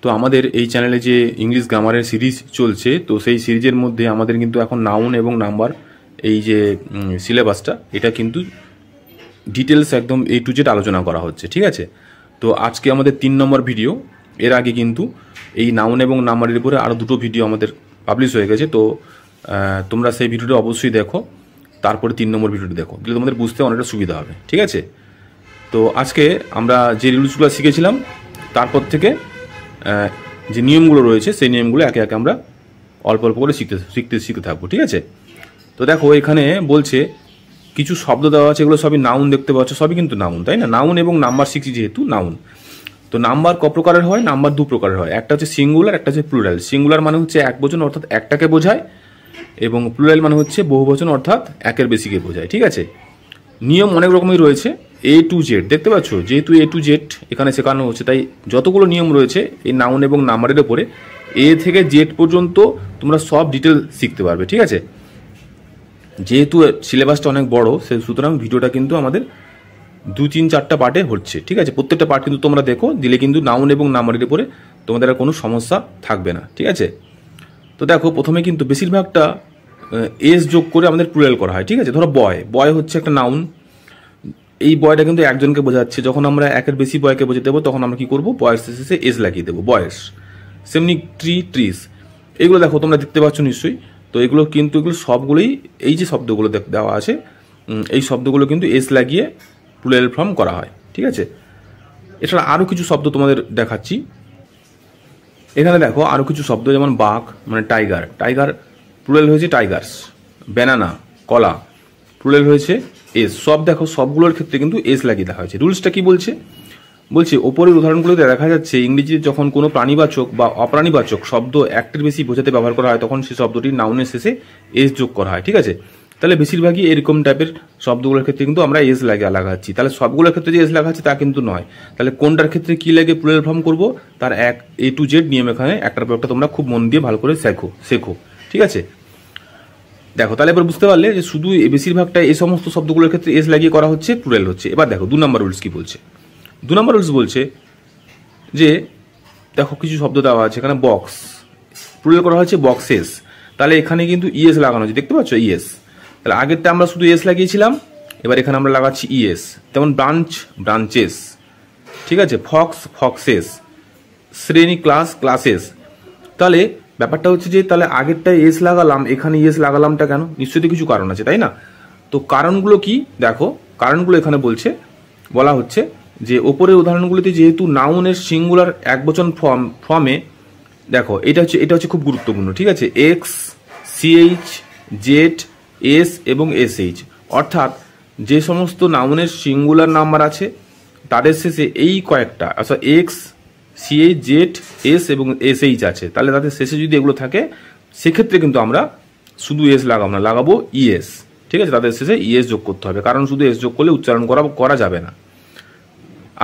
তো আমাদের এই চ্যানেলে যে ইংলিশ গ্রামারের সিরিজ চলছে, তো সেই সিরিজের মধ্যে আমাদের কিন্তু এখন নাউন এবং নাম্বার এই যে সিলেবাসটা, এটা কিন্তু ডিটেলস একদম A to Z আলোচনা করা হচ্ছে, ঠিক আছে। তো আজকে আমাদের 3 নম্বর ভিডিও। এর আগে কিন্তু এই নাউন এবং নাম্বারের উপরে আরও 2টো ভিডিও আমাদের পাবলিশ হয়ে গেছে। তো তোমরা সেই ভিডিওটা অবশ্যই দেখো, তারপরে 3 নম্বর ভিডিওটি দেখো, দিলে তোমাদের বুঝতে অনেকটা সুবিধা হবে, ঠিক আছে। তো আজকে আমরা যে রুলসগুলো শিখেছিলাম তারপর থেকে যে নিয়মগুলো রয়েছে সেই নিয়মগুলো একে একে আমরা অল্প অল্প করে শিখতে থাকবো, ঠিক আছে। তো দেখো এখানে বলছে কিছু শব্দ দেওয়া আছে, এগুলো সবই নাউন দেখতে পাচ্ছ, সবই কিন্তু নাউন, তাই না। নাউন এবং নাম্বার শিখছি যেহেতু নাউন। তো নাম্বার ক প্রকারের হয়? নাম্বার 2 প্রকারের হয়, একটা হচ্ছে সিঙ্গুলার, একটা হচ্ছে প্লুরাল। সিঙ্গুলার মানে হচ্ছে এক বচন অর্থাৎ একটাকে বোঝায়, এবং প্লুরাল মানে হচ্ছে বহু বচন অর্থাৎ একের বেশিকে বোঝায়, ঠিক আছে। নিয়ম অনেক রকমই রয়েছে, A to Z দেখতে পাচ্ছ, যেহেতু A to Z এখানে শেখানো হচ্ছে, তাই যতগুলো নিয়ম রয়েছে এই নাউন এবং নাম্বারের উপরে A থেকে Z পর্যন্ত তোমরা সব ডিটেল শিখতে পারবে, ঠিক আছে। যেহেতু সিলেবাসটা অনেক বড়, সেই সুতরাং ভিডিওটা কিন্তু আমাদের 2-3-4টা পার্টে হচ্ছে, ঠিক আছে। প্রত্যেকটা পার্ট কিন্তু তোমরা দেখো, দিলে কিন্তু নাউন এবং নাম্বারের উপরে তোমাদের আর কোনো সমস্যা থাকবে না, ঠিক আছে। তো দেখো প্রথমে কিন্তু বেশিরভাগটা এস যোগ করে আমাদের প্লুরাল করা হয়, ঠিক আছে। ধরো বয় হচ্ছে একটা নাউন, এই বয়টা কিন্তু একজনকে বোঝাচ্ছে। যখন আমরা একের বেশি বয়কে বোঝাতে দেবো তখন আমরা কি করবো, বয়স শেষে এস লাগিয়ে দেবো, বয়স। সেমনি ট্রিস, এগুলো দেখো তোমরা দেখতে পাচ্ছ নিশ্চয়ই। তো এগুলো কিন্তু এগুলো সবগুলোই এই যে শব্দগুলো দেওয়া আছে, এই শব্দগুলো কিন্তু এস লাগিয়ে প্লুরাল ফর্ম করা হয়, ঠিক আছে। এছাড়া আরও কিছু শব্দ তোমাদের দেখাচ্ছি। এখানে দেখো আরও কিছু শব্দ, যেমন বাঘ মানে টাইগার প্লুরাল হয়েছে টাইগার্স। ব্যানানা কলা, প্লুরাল হয়েছে এস। সব দেখো সবগুলোর ক্ষেত্রে কিন্তু এস লাগিয়ে দেওয়া হয়েছে। রুলসটা কি বলছে? ওপরের উদাহরণগুলোতে দেখা যাচ্ছে ইংরেজিতে যখন কোনো প্রাণীবাচক বা অপ্রাণীবাচক শব্দ একটির বেশি বোঝাতে ব্যবহার করা হয় তখন সেই শব্দটি নাউনের শেষে এস যোগ করা হয়, ঠিক আছে। তাহলে বেশিরভাগই এরকম টাইপের শব্দগুলোর ক্ষেত্রে কিন্তু আমরা এস লাগাচ্ছি। তাহলে সবগুলোর ক্ষেত্রে যে এস লাগাচ্ছি তা কিন্তু নয়। তাহলে কোনটার ক্ষেত্রে কি লাগে প্লুরাল ফর্ম করবো তার A to Z নিয়ম এখানে একটার পর একটা তোমরা খুব মন দিয়ে ভালো করে শেখো, ঠিক আছে। দেখো তাহলে এবার বুঝতে পারলে যে শুধু বেশিরভাগটা এই সমস্ত শব্দগুলোর ক্ষেত্রে এস লাগিয়ে করা হচ্ছে, প্লুরাল হচ্ছে। এবার দেখো 2 নম্বর রুলস কি বলছে। 2 নম্বর রুলস বলছে যে দেখো কিছু শব্দ দেওয়া আছে, এখানে বক্স প্লুরাল করা হয়েছে বক্সেস। তাহলে এখানে কিন্তু ইএস লাগানো হচ্ছে, দেখতে পাচ্ছ ইএস। তাহলে আগেরটা আমরা শুধু এস লাগিয়েছিলাম, এবার এখানে আমরা লাগাচ্ছি ইএস। যেমন ব্রাঞ্চেস, ঠিক আছে, ফক্সেস, শ্রেণী ক্লাসেস। তাহলে ব্যাপারটা হচ্ছে যে তাহলে আগেরটা এস লাগালাম, এখানে ইএস লাগালামটা কেন? নিশ্চয়ই কিছু কারণ আছে, তাই না। তো কারণগুলো কি দেখো, কারণগুলো এখানে বলা হচ্ছে যে ওপরের উদাহরণগুলিতে যেহেতু নাউনের সিঙ্গুলার একবচন ফর্মে দেখো এটা হচ্ছে খুব গুরুত্বপূর্ণ, ঠিক আছে। এক্স, সিএইচ, জেড, এস এবং এসএইচ, অর্থাৎ যে সমস্ত নাউনের সিঙ্গুলার নাম্বার আছে তাদের শেষে এই কয়েকটা অর্থাৎ এক্স, সিএইচ, জেড, এস এবং এসএইচ আছে, তাহলে তাদের শেষে যদি এগুলো থাকে সেক্ষেত্রে কিন্তু আমরা শুধু এস লাগাবো না, লাগাবো ইএস, ঠিক আছে। তাদের শেষে ইএস যোগ করতে হবে, কারণ শুধু এস যোগ করলে উচ্চারণ করা যাবে না।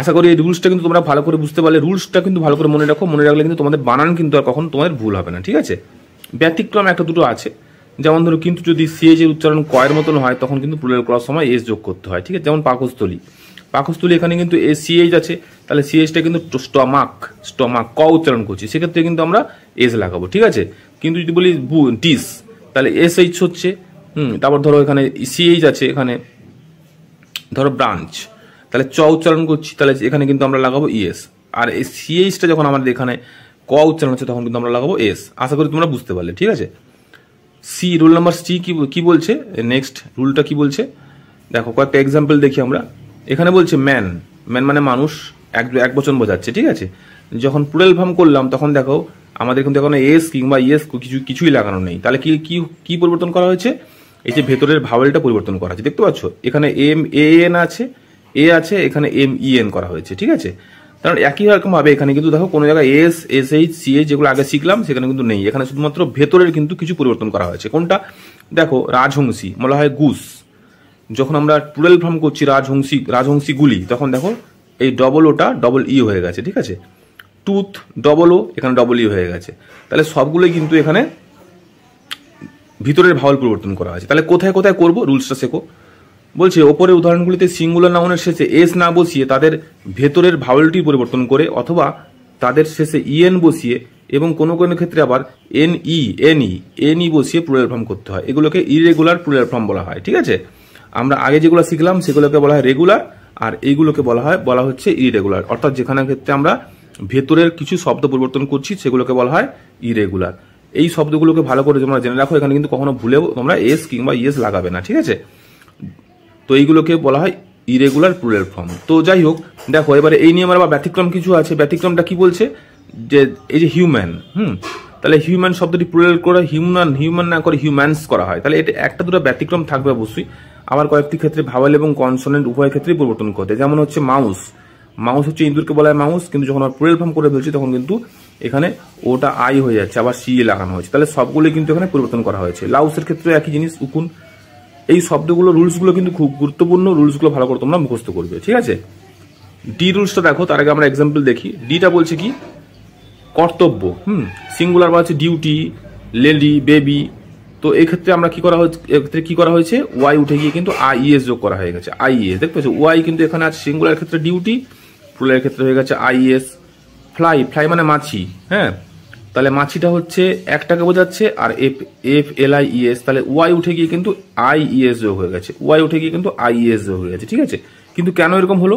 আশা করি এই রুলসটা কিন্তু তোমরা ভালো করে বুঝতে পারলে। রুলসটা কিন্তু ভালো করে মনে রাখো, মনে রাখলে কিন্তু তোমাদের বানান কিন্তু আর কখনো তোমাদের ভুল হবে না, ঠিক আছে। ব্যতিক্রম একটা দুটো আছে, যেমন ধরো কিন্তু যদি সিএইচ এর উচ্চারণ কয়ের মতন হয় তখন কিন্তু প্লুরাল করার সময় এস যোগ করতে হয়, ঠিক আছে। যেমন পাকস্থলী এখানে কিন্তু সিএইচ আছে, তাহলে সিএইচটা কিন্তু স্টমাক ক উচ্চারণ করছি, সেক্ষেত্রে কিন্তু আমরা এস লাগাবো, ঠিক আছে। কিন্তু যদি বলি ডিস, তাহলে এসএইচ হচ্ছে, তারপর ধরো এখানে সিএইচ আছে, এখানে ধরো ব্রাঞ্চ, তাহলে চ উচ্চারণ করছি, তাহলে এখানে কিন্তু আমরা লাগাবো ইএস। আর এই সিএইচটা যখন আমাদের এখানে ক উচ্চারণ হচ্ছে তখন কিন্তু আমরা লাগাবো এস। আশা করি তোমরা বুঝতে পারলে, ঠিক আছে। রুল নাম্বার সি কি বলছে, নেক্সট রুলটা কি বলছে দেখো, কয়েকটা এক্সাম্পল দেখি আমরা। এখানে বলছে ম্যান মানে মানুষ, এক বচন বোঝাচ্ছে, ঠিক আছে। যখন প্লুরাল ফর্ম করলাম তখন দেখো আমাদের কিন্তু এখন এস কিংবা ইএস কিছুই লাগানো নেই। তাহলে কি পরিবর্তন করা হয়েছে, এই যে ভেতরের ভাওয়েলটা পরিবর্তন করা হয়েছে, দেখতে পাচ্ছ এখানে এন আছে, এখানে MEN করা হয়েছে, ঠিক আছে। কারণ একই রকম ভাবে এখানে কিন্তু দেখো কোনো জায়গায় এস, এসএইচ, সিএইচ যেগুলো আগে শিখলাম সেখানে কিন্তু নেই, এখানে শুধুমাত্র ভেতরের কিন্তু কিছু পরিবর্তন করা হয়েছে। কোনটা দেখো, রাজহংসী বলা হয় গুস। যখন আমরা প্লুরাল ফর্ম করছি রাজহংসী গুলি, তখন দেখো এই ওটা ডবল ই হয়ে গেছে, ঠিক আছে। টুথ ও এখানে ডবল ই হয়ে গেছে। তাহলে সবগুলোই কিন্তু এখানে ভিতরের ভাওয়াল পরিবর্তন করা হয়েছে। তাহলে কোথায় কোথায় করবো রুলসটা শেখো। বলছে ওপরের উদাহরণগুলিতে সিঙ্গুলার নাউনের শেষে এস না বসিয়ে তাদের ভেতরের ভাওয়েলটি পরিবর্তন করে অথবা তাদের শেষে ইএন বসিয়ে এবং কোনো কোনো ক্ষেত্রে আবার এনই বসিয়ে প্লুরাল ফর্ম করতে হয়। এগুলোকে ইরেগুলার প্লুরাল ফর্ম বলা হয়। ঠিক আছে, আমরা আগে যেগুলো শিখলাম সেগুলোকে বলা হয় রেগুলার, আর এইগুলোকে বলা হচ্ছে ইরেগুলার, অর্থাৎ যেখানে ক্ষেত্রে আমরা ভেতরের কিছু শব্দ পরিবর্তন করছি সেগুলোকে বলা হয় ইরেগুলার। এই শব্দগুলোকে ভালো করে তোমরা জেনে রাখো, এখানে কিন্তু কখনো ভুলেও তোমরা এস কিংবা ইএস লাগাবে না। ঠিক আছে, তো এইগুলোকে বলা হয় ইরেগুলার প্লুরাল ফর্ম। তো যাই হোক, দেখো এবারে এই নিয়ে আবার ব্যতিক্রম কিছু আছে। ব্যতিক্রমটা কি বলছে, যে এই যে হিউম্যান, তাহলে হিউম্যান শব্দটি প্লুরাল করে হিউম্যান না করে হিউম্যানস করা হয়, তাহলে এটা একটা দুটো ব্যতিক্রম থাকবে অবশ্যই। আবার কয়েকটি ক্ষেত্রে ভাওয়েল এবং কনসোনেন্ট উভয় ক্ষেত্রেই পরিবর্তন করতে, যেমন হচ্ছে মাউস হচ্ছে ইঁদুরকে বলা হয় মাউস, কিন্তু যখন আমরা প্লুরাল ফর্ম করে ফেলছি তখন কিন্তু এখানে ওটা আই হয়ে যাচ্ছে, আবার সি লাগানো হয়েছে, তাহলে সবগুলোই কিন্তু এখানে পরিবর্তন করা হয়েছে। লাউসের ক্ষেত্রে একই জিনিস, উকুন। এই শব্দগুলো রুলসগুলো কিন্তু খুব গুরুত্বপূর্ণ, রুলসগুলো ভালো করে তোমরা মুখস্থ করবে। ঠিক আছে, ডি রুলসটা দেখো, তার আগে আমরা এক্সাম্পল দেখি। ডিটা বলছে কি, কর্তব্য। সিঙ্গুলার বা হচ্ছে ডিউটি, লেডি, বেবি। তো এই ক্ষেত্রে আমরা কি করা হয়েছে, ওয়াই উঠে গিয়ে কিন্তু আইএস যোগ করা হয়ে গেছে। আইএস দেখতে পাচ্ছ, ওয়াই কিন্তু এখানে আছে সিঙ্গুলার ক্ষেত্রে ডিউটি, প্লুরালের ক্ষেত্রে হয়ে গেছে আইএস। ফ্লাই মানে মাছি, হ্যাঁ, তাহলে মাছিটা হচ্ছে একটাকে বোঝাচ্ছে, আর FLIES, তাহলে ওয়াই উঠে গিয়ে কিন্তু আইএস যোগ হয়ে গেছে, ওয়াই উঠে গিয়ে কিন্তু আইএস যোগ হয়ে গেছে। ঠিক আছে, কিন্তু কেন এরকম হলো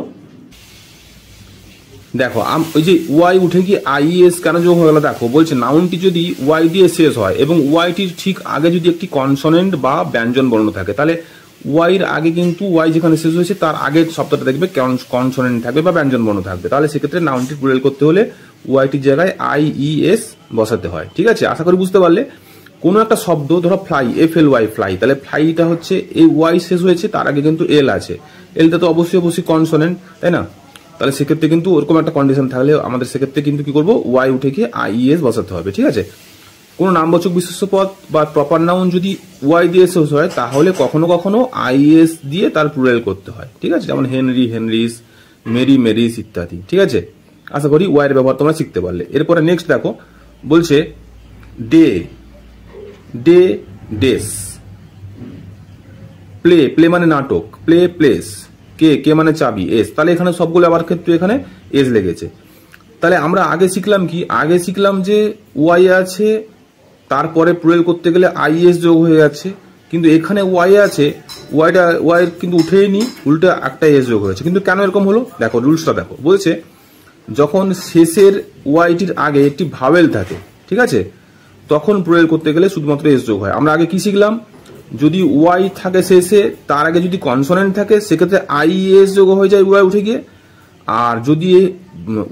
দেখো, ওই যে ওয়াই উঠে গিয়ে আইএস কেন যোগ হয়ে গেল, দেখো বলছে নাউনটি যদি ওয়াই দিয়ে শেষ হয় এবং ওয়াইটির ঠিক আগে যদি একটি কনসোনেন্ট বা ব্যঞ্জন বর্ণ থাকে, তাহলে ওয়াইয়ের আগে কিন্তু ওয়াই যেখানে শেষ হয়েছে তার আগের শব্দটা দেখবে কনসোনেন্ট থাকবে বা ব্যঞ্জন বর্ণ থাকবে, তাহলে সেক্ষেত্রে নাউনটি প্লুরাল করতে হলে ওয়াইটির জায়গায় IES বসাতে হয়। ঠিক আছে, আশা করি বুঝতে পারলে। কোনো একটা শব্দ ধরো ফ্লাই, FLY ফ্লাই, তাহলে ফ্লাইটা হচ্ছে এই ওয়াই শেষ হয়েছে, তার আগে কিন্তু এল আছে, এলটা তো অবশ্যই কনসোনেন্ট, তাই না? তাহলে সেক্ষেত্রে কিন্তু ওরকম একটা কন্ডিশন থাকলে আমাদের সেক্ষেত্রে কিন্তু কি করবো, ওয়াই উঠে গিয়ে IES বসাতে হবে। ঠিক আছে, কোনো নামবাচক বিশেষ্য পদ বা প্রপার নাউন যদি ওয়াই দিয়ে শেষ হয় তাহলে কখনো কখনো IES দিয়ে তার প্লুরাল করতে হয়। ঠিক আছে, যেমন হেনরি, হেনরিস, মেরিস ইত্যাদি। ঠিক আছে, আশা করি ওয়াইয়ের ব্যবহার তোমরা শিখতে পারলে। এরপরে নেক্সট দেখো, বলছে ডেস, প্লে মানে নাটক, প্লেস, কে মানে চাবি, এস, তাহলে এখানে সবগুলো আবার ক্ষেত্রে এখানে এস লেগেছে। তাহলে আমরা আগে শিখলাম যে ওয়াই আছে, তারপরে প্লুরাল করতে গেলে IES যোগ হয়ে যাচ্ছে, কিন্তু এখানে ওয়াই আছে, ওয়াই কিন্তু উঠেই নি, উল্টা একটা এস যোগ হয়েছে। কিন্তু কেন এরকম হলো, দেখো রুলসটা দেখো, বলছে যখন শেষের ওয়াইটির আগে একটি ভাওয়েল থাকে, ঠিক আছে, তখন প্লুরাল করতে গেলে শুধুমাত্র এস যোগ হয়। আমরা আগে কি শিখলাম, যদি ওয়াই থাকে শেষে, তার আগে যদি কনসোনেন্ট থাকে সেক্ষেত্রে IES যোগ হয়ে যায় ওয়াই উঠে গিয়ে, আর যদি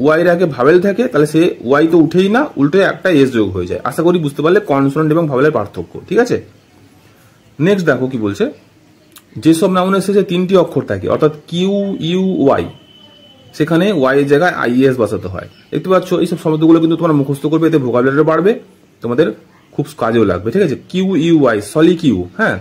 ওয়াইয়ের আগে ভাওয়েল থাকে তাহলে সে ওয়াই তো উঠেই না, উল্টে একটা এস যোগ হয়ে যায়। আশা করি বুঝতে পারলে কনসোনেন্ট এবং ভাওয়েলের পার্থক্য। ঠিক আছে, নেক্সট দেখো কি বলছে, যেসব নাউনের শেষে 3টি অক্ষর থাকে, অর্থাৎ QUY, সেখানে ওয়াই এর জায়গায় IES বসাতে হয়। দেখতে পাচ্ছ, এইসব শব্দগুলো কিন্তু তোমরা মুখস্থ করবে, এতে ভোকাবুলারি বাড়বে, তোমাদের খুব কাজেও লাগবে। ঠিক আছে, QUY, সলিকিউ, হ্যাঁ,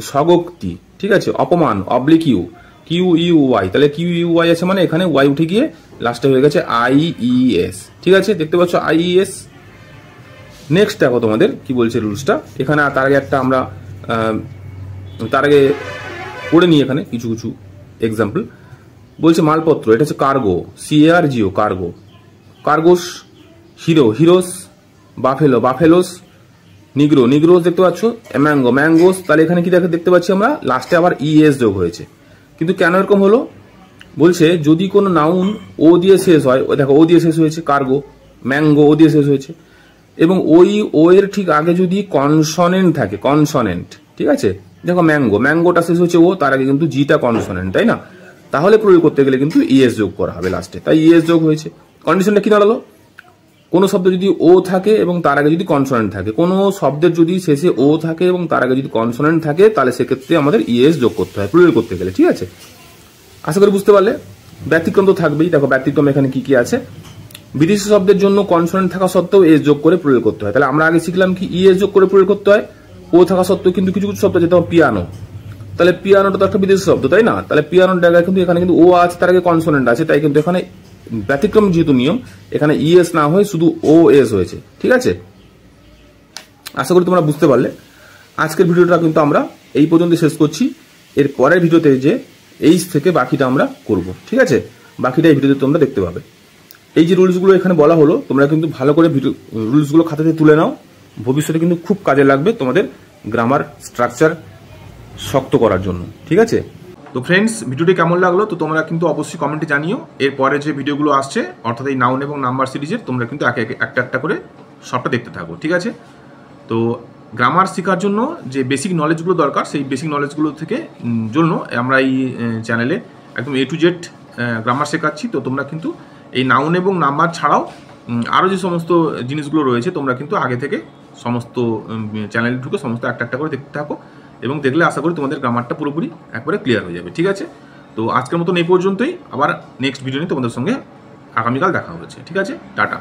স্বগোক্তি, ঠিক আছে, অপমান, অবলিকিউ, QUY, তাহলে QUY আছে মানে এখানে ওয়াই উঠে গিয়ে লাস্টে হয়ে গেছে IES। ঠিক আছে, দেখতে পাচ্ছ IES। নেক্সট দেখো তোমাদের কি বলছে রুলসটা, এখানে তার আগে একটা আমরা পড়ে নিই এখানে কিছু এক্সাম্পল। বলছে মালপত্র, এটা হচ্ছে কার্গো, CARGO, কার্গোস, হিরোস, বাফেলোস, নিগ্রোস, দেখতে পাচ্ছ, ম্যাঙ্গোস, তাহলে এখানে কি দেখতে পাচ্ছি আমরা লাস্টে আবার ES যোগ হয়েছে। কিন্তু কেন এরকম হলো, বলছে যদি কোনো নাউন ও দিয়ে শেষ হয়, দেখো ও দিয়ে শেষ হয়েছে, কার্গো, ম্যাঙ্গো ও দিয়ে শেষ হয়েছে, এবং ও এর ঠিক আগে যদি কনসোনেন্ট থাকে, ঠিক আছে, দেখো ম্যাঙ্গোটা শেষ হচ্ছে ও, তার আগে কিন্তু জিটা কনসোনেন্ট, তাই না? তাহলে প্রয়োগ করতে গেলে কিন্তু ES যোগ করা হবে লাস্টে, তাই ES যোগ হয়েছে। কন্ডিশনটা কি দাঁড়ালো, কোনো শব্দ যদি ও থাকে এবং তার আগে যদি কনসোনেন্ট থাকে, কোনো শব্দের যদি শেষে ও থাকে এবং তার আগে যদি কনসোনেন্ট থাকে, তাহলে সেক্ষেত্রে আমাদের ES যোগ করতে হয় প্রয়োগ করতে গেলে। ঠিক আছে, আশা করি বুঝতে পারলে। ব্যতিক্রম তো থাকবেই, দেখো ব্যতিক্রম এখানে কি আছে, বিদেশি শব্দের জন্য কনসোনেন্ট থাকা সত্ত্বেও এস যোগ করে প্রয়োগ করতে হয়। তাহলে আমরা আগে শিখলাম কি, ES যোগ করে প্রয়োগ করতে হয় ও থাকা সত্ত্বেও, কিন্তু কিছু শব্দ যেটা পিয়ানো, তাহলে পিয়ানোটা তো একটা বিদেশি শব্দ, তাই না? তাহলে পিয়ানোর জায়গায় কিন্তু এখানে কিন্তু ও আছে, তার আগে কনসোনেন্ট আছে, তাই কিন্তু এখানে ব্যতিক্রম যেহেতু নিয়ম, এখানে ES না হয়ে শুধু OS হয়েছে। ঠিক আছে, আশা করি তোমরা বুঝতে পারলে। আজকের ভিডিওটা কিন্তু আমরা এই পর্যন্ত শেষ করছি। এর পরের ভিডিওতে যে এইচ থেকে বাকিটা আমরা করব। ঠিক আছে, বাকিটা এই ভিডিওতে তোমরা দেখতে পাবে। এই যে রুলসগুলো এখানে বলা হলো তোমরা কিন্তু ভালো করে রুলসগুলো খাতাতে তুলে নাও, ভবিষ্যতে কিন্তু খুব কাজে লাগবে তোমাদের গ্রামার স্ট্রাকচার শক্ত করার জন্য। ঠিক আছে, তো ফ্রেন্ডস ভিডিওটি কেমন লাগলো তো তোমরা কিন্তু অবশ্যই কমেন্টে জানিও। এরপরে যে ভিডিওগুলো আসছে অর্থাৎ এই নাউন এবং নাম্বার সিরিজের তোমরা কিন্তু একটা একটা করে সবটা দেখতে থাকো। ঠিক আছে, তো গ্রামার শেখার জন্য যে বেসিক নলেজগুলো দরকার সেই বেসিক নলেজগুলো থেকে জন্য আমরা এই চ্যানেলে একদম A to Z গ্রামার শেখাচ্ছি। তো তোমরা কিন্তু এই নাউন এবং নাম্বার ছাড়াও আরও যে সমস্ত জিনিসগুলো রয়েছে তোমরা কিন্তু আগে থেকে সমস্ত চ্যানেলে ঢুকে সমস্ত একটা একটা করে দেখতে থাকো, এবং দেখলে আশা করি তোমাদের গ্রামারটা পুরোপুরি একবারে ক্লিয়ার হয়ে যাবে। ঠিক আছে, তো আজকের মতন এই পর্যন্তই, আবার নেক্সট ভিডিও নিয়ে তোমাদের সঙ্গে আগামীকাল দেখা হচ্ছে। ঠিক আছে, টাটা।